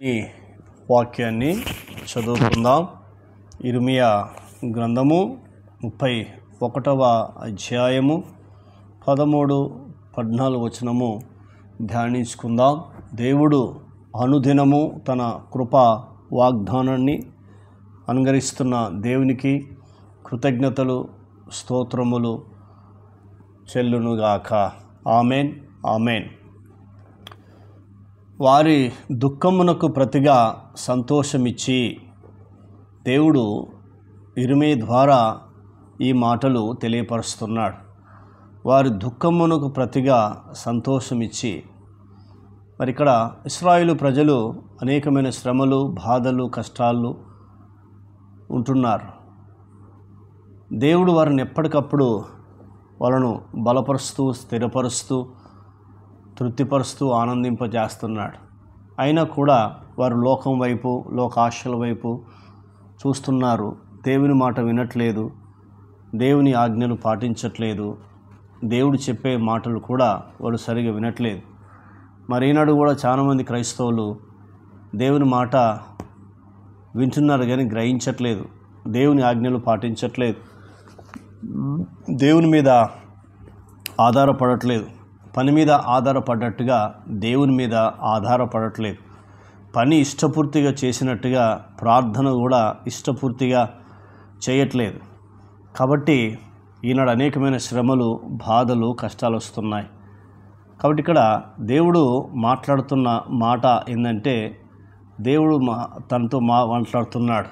ఈ వాక్యాన్ని చదువుకుందాం. ఇర్మియా గ్రంథము 31వ అధ్యాయము 13-14 వచనము ధ్యానించుకుందాం. దేవుడు అనుదినము తన కృప వాగ్దానాన్ని అనుగరిస్తున్న దేవునికి కృతజ్ఞతలు స్తోత్రములు చెల్లునుగాక. Amen amen. వారి దుఃఖమునకు ప్రతిగా సంతోషమిచ్చి, దేవుడు ఇర్మియా ద్వారా ఈ మాటలు తెలియపరుస్తున్నాడు. వారి దుఃఖమునకు ప్రతిగా సంతోషమిచ్చి, మరి ఇక్కడ ఇశ్రాయేలు ప్రజలు అనేకమైన శ్రమలు, బాధలు, కష్టాలు ఉంటున్నారు. దేవుడు వారిని ఎప్పటికప్పుడు వాళ్ళను బలపరుస్తూ, స్థిరపరుస్తూ, తృప్తిపరుస్తూ, ఆనందింపజేస్తున్నాడు. అయినా కూడా వారు లోకం వైపు, లోకాశల వైపు చూస్తున్నారు. దేవుని మాట వినట్లేదు, దేవుని ఆజ్ఞలు పాటించట్లేదు, దేవుడు చెప్పే మాటలు కూడా వాళ్ళు సరిగా వినట్లేదు. మరి ఈనాడు కూడా చాలామంది క్రైస్తవులు దేవుని మాట వింటున్నారు కానీ గ్రహించట్లేదు, దేవుని ఆజ్ఞలు పాటించట్లేదు, దేవుని మీద ఆధారపడట్లేదు, పని మీద ఆధారపడ్డట్టుగా దేవుని మీద ఆధారపడట్లేదు. పని ఇష్టపూర్తిగా చేసినట్టుగా ప్రార్థన కూడా ఇష్టపూర్తిగా చేయట్లేదు. కాబట్టి ఈనాడు అనేకమైన శ్రమలు, బాధలు, కష్టాలు వస్తున్నాయి. కాబట్టి ఇక్కడ దేవుడు మాట్లాడుతున్న మాట ఏంటంటే, దేవుడు తనతో మాట్లాడుతున్నాడు.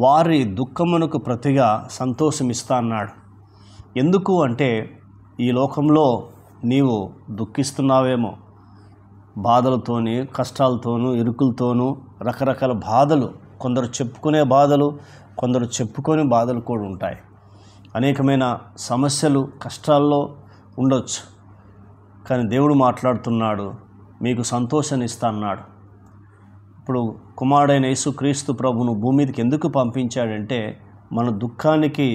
వారి దుఃఖమునకు ప్రతిగా సంతోషం ఇస్తా అన్నాడు. ఎందుకు అంటే, ఈ లోకంలో నీవు దుఃఖిస్తున్నావేమో, బాధలతోని, కష్టాలతోనూ, ఇరుకులతోనూ, రకరకాల బాధలు, కొందరు చెప్పుకునే బాధలు, కొందరు చెప్పుకొని బాధలు కూడా ఉంటాయి. అనేకమైన సమస్యలు, కష్టాల్లో ఉండొచ్చు. కానీ దేవుడు మాట్లాడుతున్నాడు, మీకు సంతోషాన్ని ఇస్తా అన్నాడు. ఇప్పుడు కుమారుడైన యేసుక్రీస్తు ప్రభువును భూమి మీదకి ఎందుకు పంపించాడంటే, మన దుఃఖానికి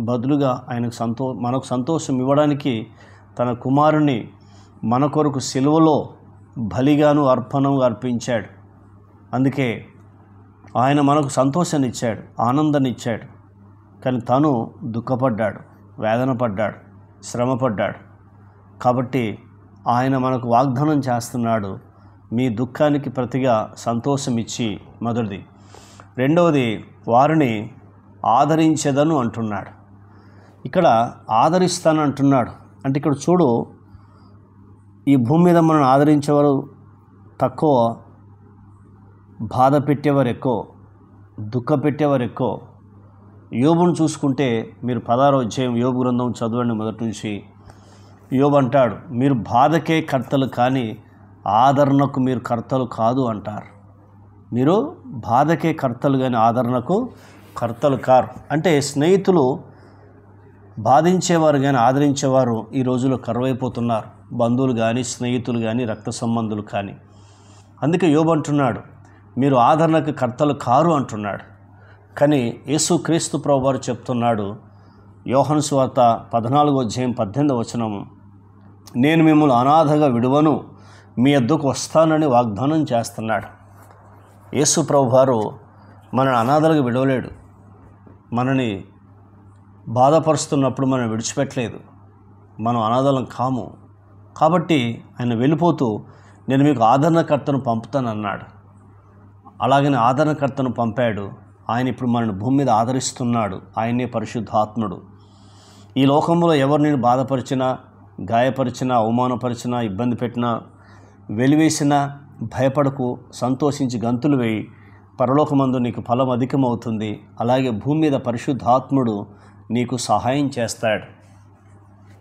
బదులుగా ఆయనకు మనకు సంతోషం ఇవ్వడానికి తన కుమారుని మన కొరకు సిలువలో బలిగాను, అర్పణంగా అర్పించాడు. అందుకే ఆయన మనకు సంతోషాన్ని ఇచ్చాడు, ఆనందాన్ని ఇచ్చాడు. కానీ తను దుఃఖపడ్డాడు, వేదన పడ్డాడు, శ్రమపడ్డాడు. కాబట్టి ఆయన మనకు వాగ్దానం చేస్తున్నాడు, మీ దుఃఖానికి ప్రతిగా సంతోషం ఇచ్చి, మొదటిది. రెండవది, వారిని ఆదరించేదను అంటున్నాడు. ఇక్కడ ఆదరిస్తాను అంటున్నాడు. అంటే ఇక్కడ చూడు, ఈ భూమి మీద మనల్ని ఆదరించేవారు తక్కువ, బాధ పెట్టేవారు ఎక్కువ, దుఃఖ పెట్టేవారు ఎక్కువ. యోబును చూసుకుంటే, మీరు 16వ అధ్యాయం యోబు గ్రంథం చదవండి మొదటి నుంచి. యోబు అంటాడు, మీరు బాధకే కర్తలు కానీ ఆదరణకు మీరు కర్తలు కాదు అంటారు. మీరు బాధకే కర్తలు కానీ ఆదరణకు కర్తలు కారు. అంటే స్నేహితులు బాధించేవారు కానీ ఆదరించేవారు ఈ రోజుల్లో కరువైపోతున్నారు. బంధువులు కానీ, స్నేహితులు కానీ, రక్త సంబంధులు కానీ. అందుకే యోబు అంటున్నాడు, మీరు ఆదరణకు కర్తలు కారు అంటున్నాడు. కానీ యేసుక్రీస్తు ప్రభువారు చెప్తున్నాడు, యోహాను సువార్త 14వ అధ్యాయం 18వ వచనం, నేను మిమ్మల్ని అనాథగా విడువను, మీ యొద్దకు వస్తానని వాగ్దానం చేస్తున్నాడు. యేసు ప్రభువారు మనని అనాథలుగా విడవలేడు. మనని బాధపరుస్తున్నప్పుడు మనం విడిచిపెట్టలేదు. మనం అనాథలం కాము. కాబట్టి ఆయన వెళ్ళిపోతూ, నేను మీకు ఆదరణకర్తను పంపుతానన్నాడు. అలాగనే ఆదరణకర్తను పంపాడు. ఆయన ఇప్పుడు మనని భూమి మీద ఆదరిస్తున్నాడు. ఆయనే పరిశుద్ధాత్ముడు. ఈ లోకంలో ఎవరిని బాధపరిచినా, గాయపరిచినా, అవమానపరిచినా, ఇబ్బంది పెట్టినా, వెలివేసినా భయపడకు, సంతోషించి గంతులు వేయి, పరలోకమందు నీకు ఫలం అధికమవుతుంది. అలాగే భూమి మీద పరిశుద్ధాత్ముడు నీకు సహాయం చేస్తాడు.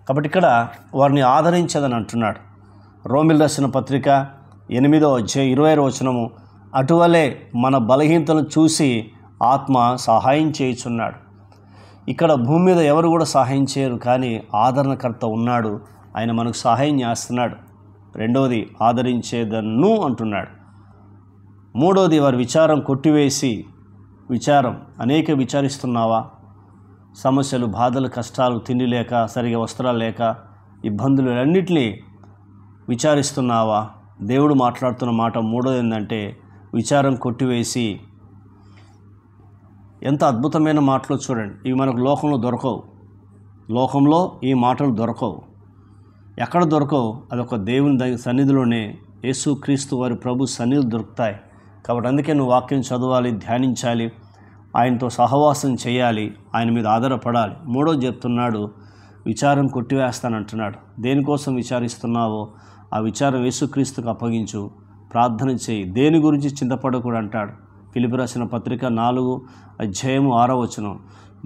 కాబట్టి ఇక్కడ వారిని ఆదరించదని అంటున్నాడు. రోమిల్ రాసిన పత్రిక 8వ అధ్యాయం 20వ వచనము, అటువలే మన బలహీనతలను చూసి ఆత్మ సహాయం చేయుచున్నాడు. ఇక్కడ భూమి మీద ఎవరు కూడా సహాయం చేయరు, కానీ ఆదరణకర్త ఉన్నాడు. ఆయన మనకు సహాయం చేస్తున్నాడు. రెండవది, ఆదరించేదన్ను అంటున్నాడు. మూడవది, వారి విచారం కొట్టివేసి, అనేక విచారిస్తున్నావా? సమస్యలు, బాధలు, కష్టాలు, తిండి లేక, సరిగా వస్త్రాలు లేక, ఇబ్బందులు అన్నిటినీ విచారిస్తున్నావా? దేవుడు మాట్లాడుతున్న మాట మూడోది ఏంటంటే, విచారం కొట్టివేసి. ఎంత అద్భుతమైన మాటలు చూడండి. ఇవి మనకు లోకంలో దొరకవు. లోకంలో ఈ మాటలు దొరకవు. ఎక్కడ దొరకవు? అదొక దేవుని సన్నిధిలోనే, యేసుక్రీస్తు వారి ప్రభు సన్నిధులు దొరుకుతాయి. కాబట్టి అందుకే నువ్వు వాక్యం చదవాలి, ధ్యానించాలి, ఆయనతో సహవాసం చేయాలి, ఆయన మీద ఆధారపడాలి. మూడోది చెప్తున్నాడు, విచారం కొట్టివేస్తానంటున్నాడు. దేనికోసం విచారిస్తున్నావో ఆ విచారం యేసుక్రీస్తుకు అప్పగించు, ప్రార్థన చేయి, దేని గురించి చింతపడకూడదు అంటాడు. ఫిలిప్పీ రాసిన పత్రిక 4:6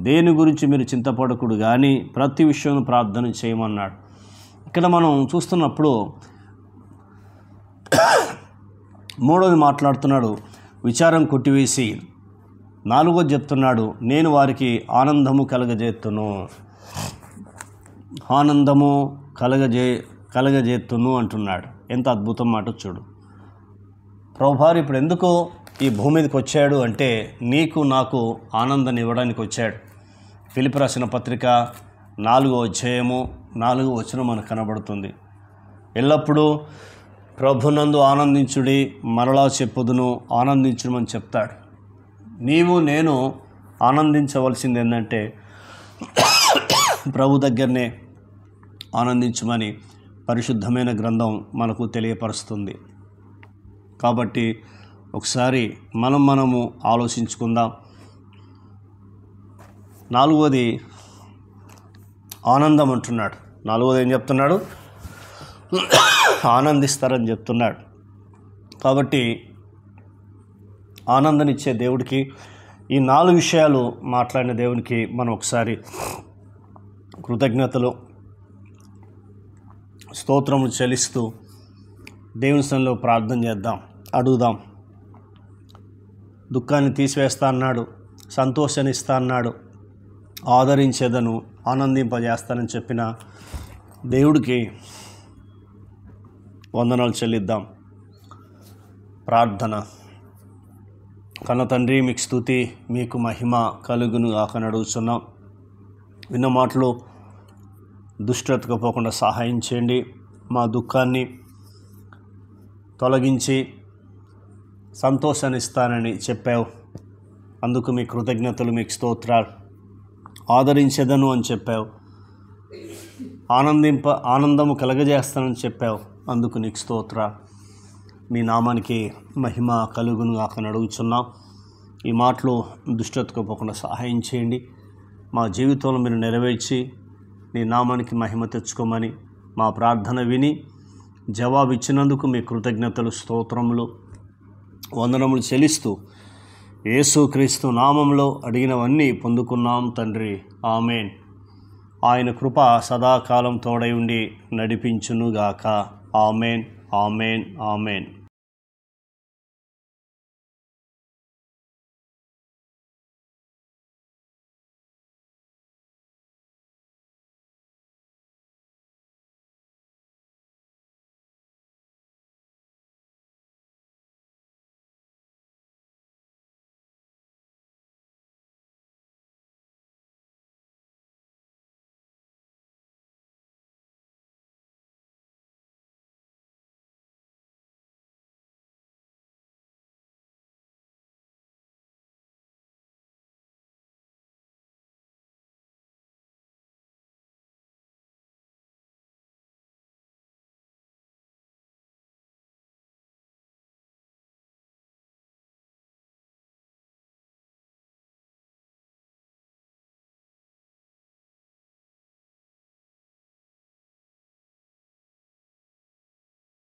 దేని గురించి మీరు చింతపడకూడదు కానీ ప్రతి విషయం ప్రార్థన చేయమన్నాడు. ఇక్కడ మనం చూస్తున్నప్పుడు మూడోది మాట్లాడుతున్నాడు, విచారం కొట్టివేసి. నాలుగోది చెప్తున్నాడు, నేను వారికి ఆనందము కలగజేత్తును. ఆనందము కలగజేత్తును అంటున్నాడు. ఎంత అద్భుతం మాట చూడు. ప్రభువారు ఇప్పుడు ఎందుకు ఈ భూమి మీదకి వచ్చాడు అంటే నీకు నాకు ఆనందాన్ని ఇవ్వడానికి వచ్చాడు. ఫిలిప్పీ రాసిన పత్రిక 4:4 మనకు కనబడుతుంది. ఎల్లప్పుడూ ప్రభునందు ఆనందించుడి, మరలా చెప్పుదును ఆనందించుమని చెప్తాడు. నీవు నేను ఆనందించవలసింది ఏంటంటే ప్రభు దగ్గరనే ఆనందించమని పరిశుద్ధమైన గ్రంథం మనకు తెలియపరుస్తుంది. కాబట్టి ఒకసారి మనము ఆలోచించుకుందాం. నాలుగోది ఆనందం అంటున్నాడు. నాలుగోది ఏం చెప్తున్నాడు? ఆనందిస్తారని చెప్తున్నాడు. కాబట్టి ఆనందాన్నిచ్చే దేవుడికి, ఈ 4 విషయాలు మాట్లాడిన దేవునికి మనం ఒకసారి కృతజ్ఞతలు స్తోత్రములు చెల్లిస్తూ దేవుని సన్నిధిలో ప్రార్థన చేద్దాం, అడుగుదాం. దుఃఖాన్ని తీసివేస్తా అన్నాడు, సంతోషాన్ని ఇస్తా అన్నాడు, ఆదరించేదను, ఆనందింపజేస్తానని చెప్పిన దేవుడికి వందనాలు చెల్లిద్దాం. ప్రార్థన. కన్న తండ్రి, మీకు స్తుతి, మీకు మహిమ కలుగును గాక అడుగుతున్నాం. విన్న మాటలు దుష్టతకు పోకుండా సహాయం చేయండి. మా దుఃఖాన్ని తొలగించి సంతోషాన్ని ఇస్తానని చెప్పావు. అందుకు మీ కృతజ్ఞతలు, మీకు స్తోత్రాలు. ఆదరించేదను అని చెప్పావు. ఆనందము కలగజేస్తానని చెప్పావు. అందుకు నీకు స్తోత్రాలు. మీ నామానికి మహిమ కలుగును గాక అడుగుతున్నాం. ఈ మాటలు దుష్టతకు పోకుండా సహాయం చేయండి. మా జీవితంలో మీరు నెరవేర్చి నీ నామానికి మహిమ తెచ్చుకోమని మా ప్రార్థన విని జవాబు ఇచ్చినందుకు మీ కృతజ్ఞతలు, స్తోత్రములు, వందనములు చెల్లిస్తూ యేసుక్రీస్తు నామంలో అడిగినవన్నీ పొందుకున్నాం తండ్రి. ఆమెన్. ఆయన కృప సదాకాలం తోడై ఉండి నడిపించునుగాక. Amen, amen, amen.